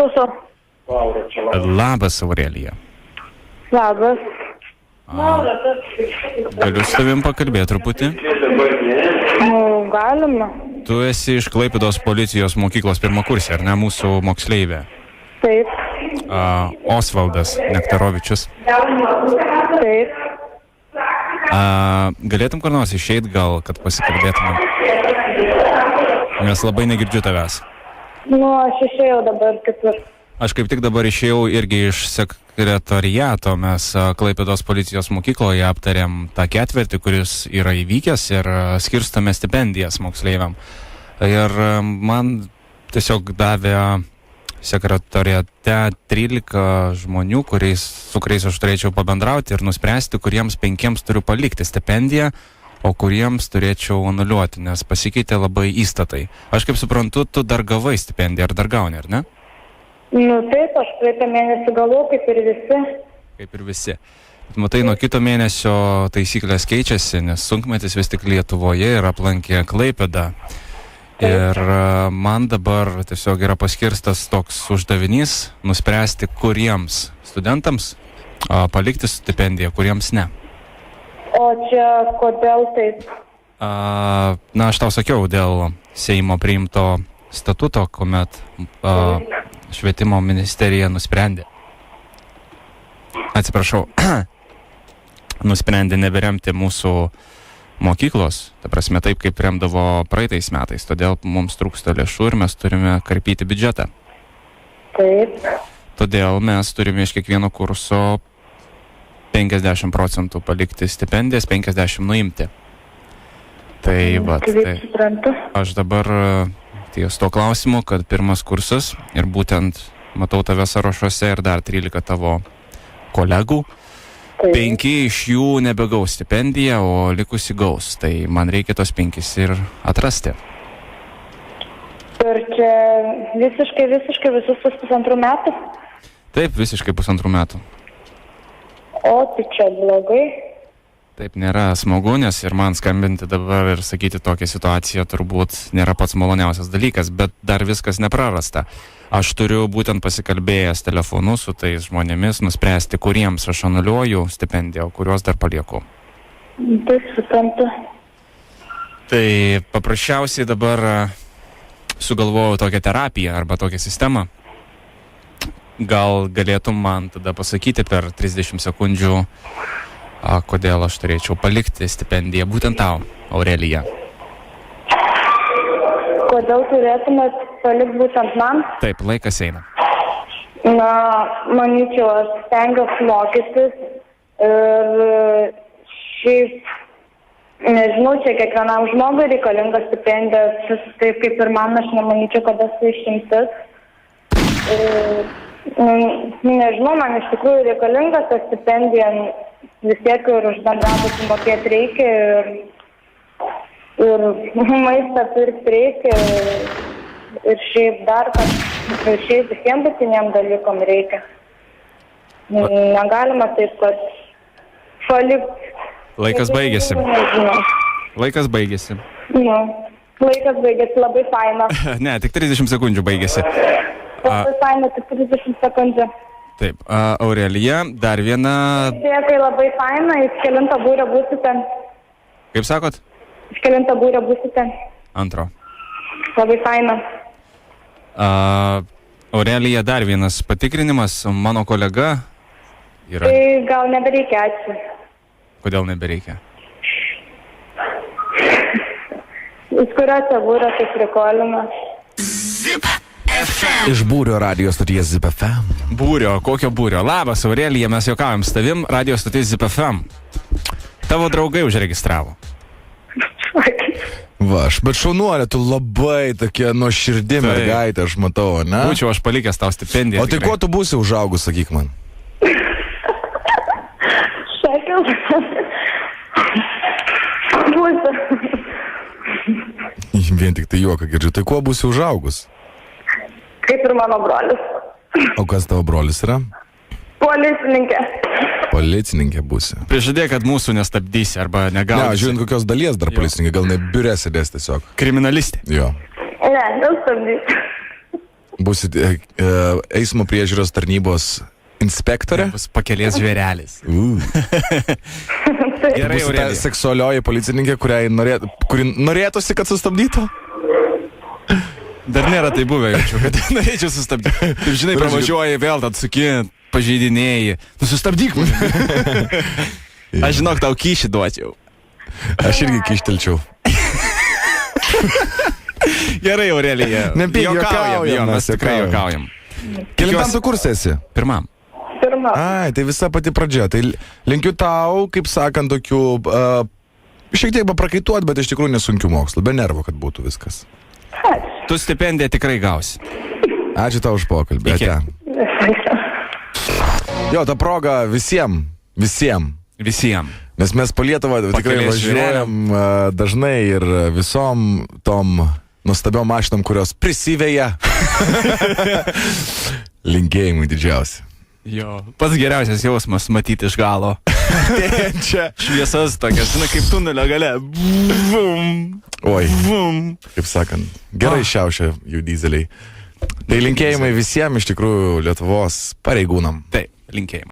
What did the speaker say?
Klauso. Labas, Aurelija. Labas. Galiu su tavim pakalbėti truputį? Galima. Tu esi iš Klaipėdos policijos mokyklos pirmakursė, ar ne, mūsų moksleivė? Taip. Osvaldas Nektarovičius. Taip. Galėtum kur nors išeit gal, kad pasikalbėtumėm? Nes labai negirdžiu tavęs. Aš išėjau dabar kitur. Aš kaip tik dabar išėjau irgi iš sekretariato. Mes Klaipėdos policijos mokykloje aptarėm tą ketvirtį, kuris yra įvykęs, ir skirstome stipendijas moksleiviam. Ir man tiesiog davė sekretariate 13 žmonių, su kuriais aš turėčiau pabendrauti ir nuspręsti, kuriems 5 turiu palikti stipendiją, o kuriems turėčiau anuliuoti, nes pasikeitė labai įstatai. Aš kaip suprantu, tu dar gavai stipendiją, ar dar gauni, ar ne? Taip, aš praeitą mėnesį gavau, kaip ir visi. Kaip ir visi. Matai, nuo kito mėnesio taisyklės keičiasi, nes sunkmetis vis tik Lietuvoje ir aplankė Klaipėdą. Ir man dabar tiesiog yra paskirstas toks uždavinys nuspręsti, kuriems studentams palikti stipendiją, kuriems ne. O čia kodėl taip? Aš tau sakiau, dėl Seimo priimto statuto, kuomet švietimo ministerija nusprendė neberemti mūsų mokyklos, ta prasme taip, kaip remdavo praeitais metais, todėl mums trūksta lėšų ir mes turime karpyti biudžetą. Taip. Todėl mes turime iš kiekvieno kurso 50% palikti stipendijas, 50% nuimti. Tai aš dabar ties to klausimu, kad pirmas kursas ir būtent matau tave sąrašuose ir dar 13 tavo kolegų. 5 iš jų nebegaus stipendiją, o likusi gaus. Tai man reikia tos 5 ir atrasti. Ir čia visiškai visus 1,5 metų? Taip, visiškai 1,5 metų. O, tai čia blogai. Taip, nėra smagu, nes ir man skambinti dabar ir sakyti tokią situaciją turbūt nėra pats maloniausias dalykas, bet dar viskas neprarasta. Aš turiu būtent pasikalbėjęs telefonu su tais žmonėmis nuspręsti, kuriems aš anuliuoju stipendiją, o kuriuos dar palieku. Taip, suprantu. Tai paprasčiausiai dabar sugalvojau tokią terapiją arba tokią sistemą. Gal galėtum man tada pasakyti per 30 sekundžių, kodėl aš turėčiau palikti stipendiją būtent tau, Aurelija. Kodėl turėtumėt palikti būtent man? Taip, laikas eina. Manyčiau, aš stengiuosi mokytis ir šiaip, nežinau, čia kiekvienam žmogui reikalinga stipendija, taip kaip ir man, aš nemanyčiau, kad esu išimtis. Nežinau, man iš tikrųjų reikalinga ta stipendija, vis tiek ir už bendrabutį mokėti reikia ir maistą pirkti reikia ir šiaip dar, kad šiaip visiems būtiniem dalykam reikia. Negalima taip, kad palikti. Laikas baigėsi. Laikas baigėsi. Laikas baigėsi, labai faina. Ne, tik 30 sekundžių baigėsi. Labai faina, tik 30 sekundžių. Taip, Aurelija, dar viena... Dėkui, labai faina, iš kelintą būrę būsite. Kaip sakot? Iš kelintą būrę būsite. Antro. Labai faina. Aurelija, dar vienas patikrinimas, mano kolega yra... Tai gal nebereikia, ačiū. Kodėl nebereikia? Iš kurio čia būrė, tai prikolima. Iš Būrio radio stoties Zip FM. Būrio, kokio Būrio? Labas, Aurelija, mes juokaujam su tavim, radio stoties Zip FM. Tavo draugai užregistravo. Va, bet šaunuolė, tu labai tokia nuoširdi mergaitė, aš matau, ne? Būčiau aš palikęs tau stipendiją. O tai kuo tu būsi užaugus, sakyk man? Šekil. Būsiu. Vien tik tai juoką girdžiu. Tai kuo būsi užaugus? Kaip ir mano brolis. O kas tavo brolis yra? Policininkė. Policininkė būsi. Prižadėk, kad mūsų nestabdysi arba negausi. Ne, žiūrint kokios dalies dar policininkė, gal ne biure sėdės tiesiog. Kriminalistė. Jo. Ne, nestabdysi. Būsit eismo priežiūros tarnybos inspektorė. Bus pakelės žvėrelis. Gerai, Būsit ta Aurelija. seksualioji policininkė, kuri norėtųsi, kad sustabdytų. Dar nėra tai buvę, jaučiu, kad norėčiau sustabdyti. Taip, žinai, pravažiuoji vėl, atsuki, pažeidinėjai. Nu, sustabdyk mane. Aš žinok, tau kyšį duočiau. Aš irgi kyštelčiau. Gerai, Aurelija. Nepyk, Juokaujam, jo, mes tikrai juokaujam. Kelintam tu kursai esi? Pirmam. Pirma. Ai, tai visa pati pradžia. Tai linkiu tau, kaip sakant, tokių šiek tiek paprakaituot, bet iš tikrųjų nesunkių mokslų. Be nervo, kad būtų viskas. Tu stipendiją tikrai gausi. Ačiū tau už pokalbį. Iki. Ate. Jo, ta proga visiems. Nes mes po Lietuvą tikrai Pakelės važiuojam dažnai ir visom tom nuostabiom mašinom, kurios prisiveja. Linkėjimai didžiausi. Jo, pats geriausias jausmas matyti iš galo. Čia šviesas tokias, žinai, kaip tunelio gale. Vum, Oi, vum. kaip sakant, gerai šiaušia jų dizeliai. Tai linkėjimai visiems iš tikrųjų Lietuvos pareigūnam. Taip, linkėjimai.